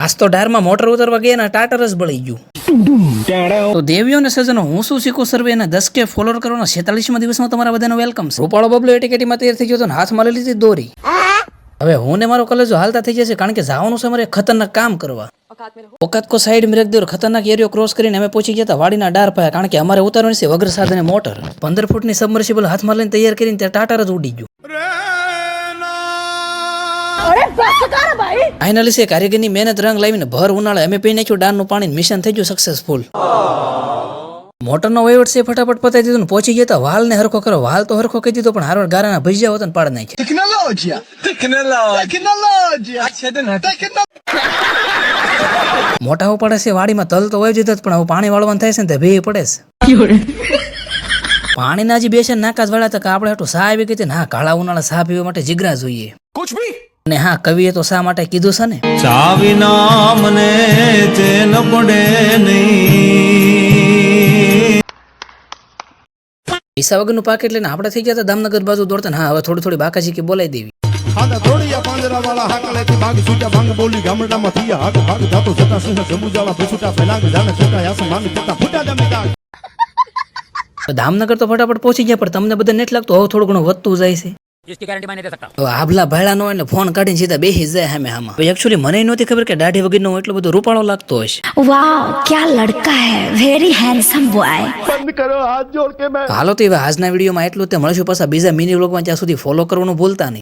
આજ તો ડારમાં મોટર ઉતરવા ગયા ને ટાટર જ બળી ગયું. તો દેવીઓ ને સજનો, હું શું શીખું સર્વે એના 10K ફોલોઅર કરવાના 46મા દિવસમાં તમારા બધાનો વેલકમ છે. રૂપાળો બબલો એટીકેટીમાં તૈયાર થઈ ગયો તો હાથમાં લઈ લીધી દોરી. હવે હું ને મારો કલેજો હાલતા થઈ જશે, કારણ કે જવાનું છે અમારે ખતરનાક કામ કરવા. ઓકાત કો સાઈડ में रख दो. खतरनाक एरियो क्रोस કરીને અમે પહોંચી ગયા હતા વાડીના ડાર પાસે, કારણ કે અમારે ઉતારવાની છે વગર સાધને મોટર. 15 ફૂટની સબમર્સિબલ હાથમાં લઈને તૈયાર કરીને ત્યાં ટાટર જ ઉડી ગયું. ફાઇનલી છે કારીગરની મહેનત રંગ લાવીને ભર ઉનાળે અમે પી નાખ્યું ડારનું પાણી. મિશન થઈ ગયું સક્સેસફુલ. મોટરનો વહીવટ છે ફટાફટ પતાવી દીધું ને પહોંચી ગયા હતા વાલ ને હરખો કરો. વાલ તો હરખો કહી દીધો, પણ હારો ગારાના ભજીયા હોતા ને પાડ નાખ્યા. મોટા પડે છે વાડીમાં તલ તો વાવી દીધા, પણ હવે પાણી વાળવાનું થાય છે ને ભે પડે છે. પાણીના હજી બેસન નાકાજ વાળા હતા કે આપણે હાટું સા આવી ગઈ. હા, કાળા ઉનાળા સા પીવા માટે જીગરા જોઈએ. અને હા, કવિએ તો શા માટે કીધું છે ને, ચા વિના મને ચેન પડે નહીં. પૈસા વગરનું પાકેટ લઈને આપણે થઈ ગયા હતા દામનગર બાજુ દોડતા. હા, હવે થોડી થોડી બાકાજી કે બોલાવી દેવી. હાડા થોડીયા પાંજરા વાળા હાકલેથી ભાગ છૂટા ભાંગ બોલી ગામડામાં થયા હાક ભાગ જાતો જતા સિંહ સમુજાળા બેસુટા ફેલાંગ જાને છોટા આસમાન જતા ફૂટા જમીદાર. દામનગર તો ફટાફટ પહોંચી ગયા, પણ તમને બધા નેટ લાગતું હવે થોડું ઘણું વધતું જાય છે. આભલા ભાડા નો એટલે ફોન કાઢીને સીધા બેસી જાય સામે હામાં. એકચ્યુઅલી મને નહોતી ખબર કે દાઢી વગરનો એટલો બધો રૂપાળો લાગતો હશે. वाह क्या लड़का है, वेरी हैंडसम बॉय. બંધ કરો હાથ જોડ કે મેં હાલો તો હવે આજના વિડીયોમાં એટલું જ. મળશું પાછા બીજા મિની વ્લોગમાં, ત્યાં સુધી ફોલો કરવાનું ભૂલતા નહીં.